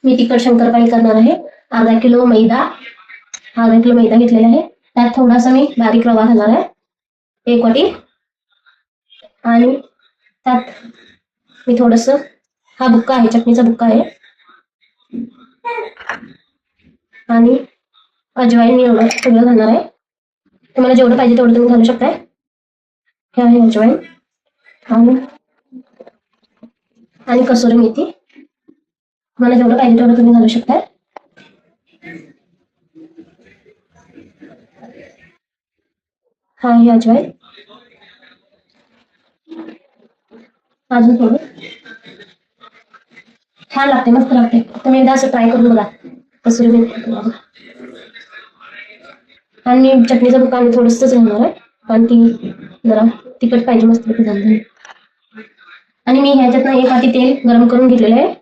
मी तिखट शंकरपाळी करणार आहे. अर्धा किलो मैदा घेतलेला आहे. त्यात थोडासा मी बारीक रवा घालणार आहे, 1 वाटी. आणि त्यात मी थोडस, हा बुक्का आहे, चटणीचा बुक्का आहे. आणि अजवाईन मी एवढं सगळं घालणार आहे. तुम्हाला जेवढं पाहिजे तेवढं तुम्ही घालू शकताय. हे आहे अजवाईन. आणि कसुरी मेथी, मला जेवढं पाहिजे तेवढं तुम्ही घालू शकताय. हा आहे अजवाईन. अजून थोडं. छान लागते, मस्त लागते. तुम्ही एकदा असं ट्राय करून बघा कसुरी मेथी. आणि चटणीचा बुक्का आम्ही थोडंसंच घालणार आहे, कारण ती जरा तिखट पाहिजे मस्त झाली. आणि मी ह्याच्यात 1 वाटी तेल गरम करून घेतलेलं आहे.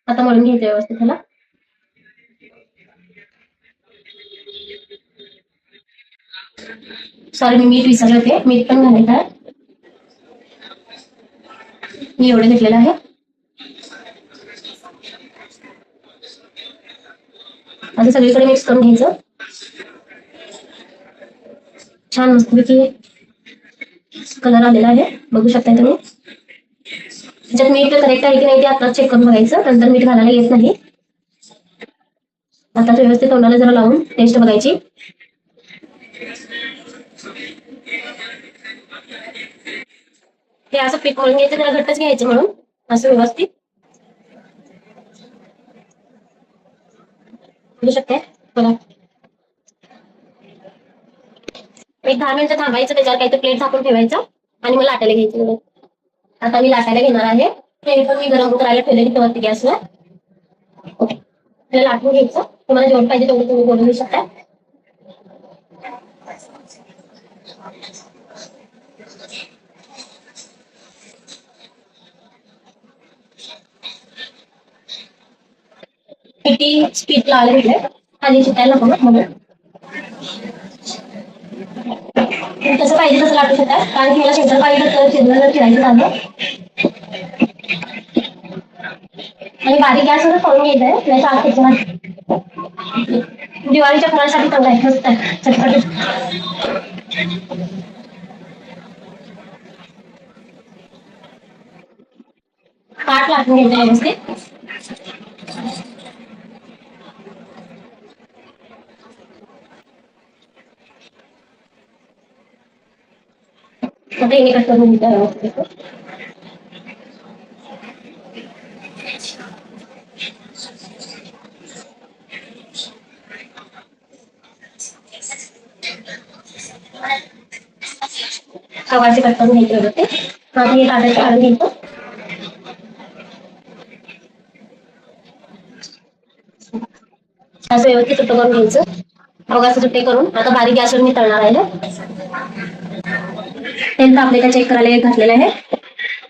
आता मळून घ्यायचं व्यवस्थित ह्याला. सॉरी, मी मीठ विसरले होते, मीठ पण घालायचं आहे. मी एवढं घेतलेलं आहे. आता सगळीकडे मिक्स करून घ्यायचं. छान मस्तपैकी कलर आलेला आहे, बघू शकताय तुम्ही. त्याच्यात मीठ करेक्ट आहे की नाही ते आता चेक करून बघायचं, नंतर मीठ घालायला येत नाही. आता व्यवस्थित तोंडाला जरा लावून टेस्ट बघायची. हे असं पीठ मळून घ्यायचं, त्याला घट्टच घ्यायचं म्हणून असं व्यवस्थित. बघू शकताय बघा. एक 10 मिनिटं थांबायचं, त्याच्यावर काहीतरी प्लेट झाकून ठेवायचं आणि मग लाटायला घ्यायचं. आता मी लाटायला घेणार आहे. ते पण मी गरम करायला ठेवले वरती गॅसवर. त्याला लाटून घ्यायचं. तुम्हाला जेवढं पाहिजे तेवढं तुम्ही बोलू शकता. किती स्पीड लावायला घेतलंय खाली शिकायला नको म्हणून. कसं पाहिजे तसं लाटू शकता, कारण की मला शंकरपाळी शिजलं फिरायचं झालं. आणि बारीक गॅसवर करून घ्यायचंय, त्याच्या आत दिवाळीच्या फराळासाठी चांगलं आहे, मस्त आहे, चटपटीत. ताट लाटून घ्यायचं व्यवस्थित. आता हे कट करून घ्यायचं व्यवस्थित. गव्हाचे कट करून घ्यायचे व्यवस्थित. आता हे ताटात काढून घ्यायचं. असं व्यवस्थित सुट्ट करून घ्यायचं. अवघाचं सुट्टे करून आता बारीक गॅसवर मी तळणार आहे. तेल तापले का चेक करायला घातलेलं आहे.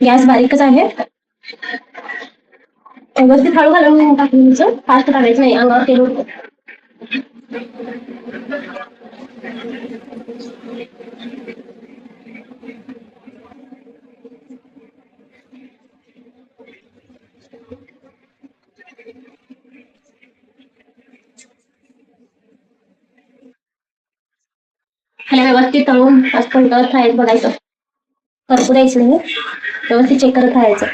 गॅस बारीकच आहे. व्यवस्थित हळू घालून टाकून घ्यायचं, फास्ट टाकायचं नाही, अंगावर तेल उडतं. ह्याला व्यवस्थित तळून असं तळत राहायचं, बघायचं, करपू द्यायचं नाही, व्यवस्थित चेक करत राहायचं.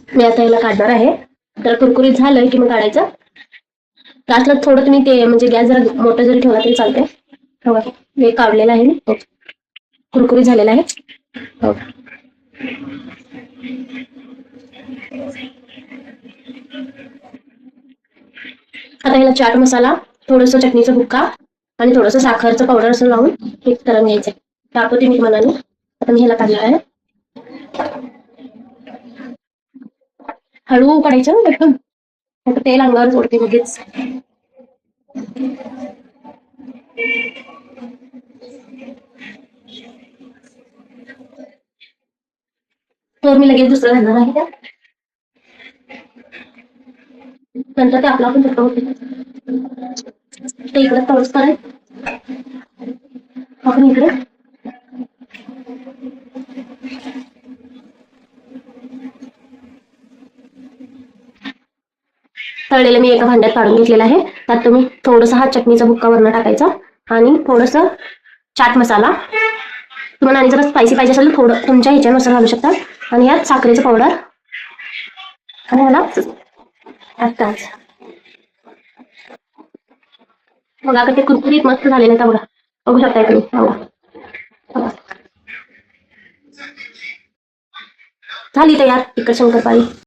मी आता याला काढणार आहे. तर कुरकुरीत झालं की मग काढायचं. लास्टला थोडं तुम्ही ते म्हणजे गॅस जरा मोठं जरी ठेवला तरी चालतंय. हो, हे काढलेलं आहे ना, कुरकुरीत झालेला आहे. हो. आता याला चाट मसाला, थोडंसं चटणीचा बुक्का आणि थोडंसं साखरचं पावडर असं लावून मिक्स करून घ्यायचं. दाखवते मी तुम्हाला. आता मी ह्याला काढणार आहे. हळू काढायचं एकदम, आता तेल अंगावर सोडते लगेच. तर मी लगेच दुसरं घालणार आहे त्यात. नंतर ते आपला पण सुट्ट होते. ते इकडे तळूस पर्यंत आपण इकडे तळलेलं मी एका भांड्यात काढून घेतलेलं आहे. त्यात तुम्ही थोडंसं हा चटणीचा बुक्का वरनं टाकायचा आणि थोडंसं चाट मसाला, तुम्हाला आणि जर स्पायसी पाहिजे असेल तर थोडं तुमच्या ह्याच्यानुसार घालू शकता. आणि यात साखरेचं पावडर आणि ह्याला आत्ताच बघा ते कुरकुरीत मस्त झालेलं आहे. बघा बघू शकताय तुम्ही. बघा झाली तयार तिखट शंकरपाळी.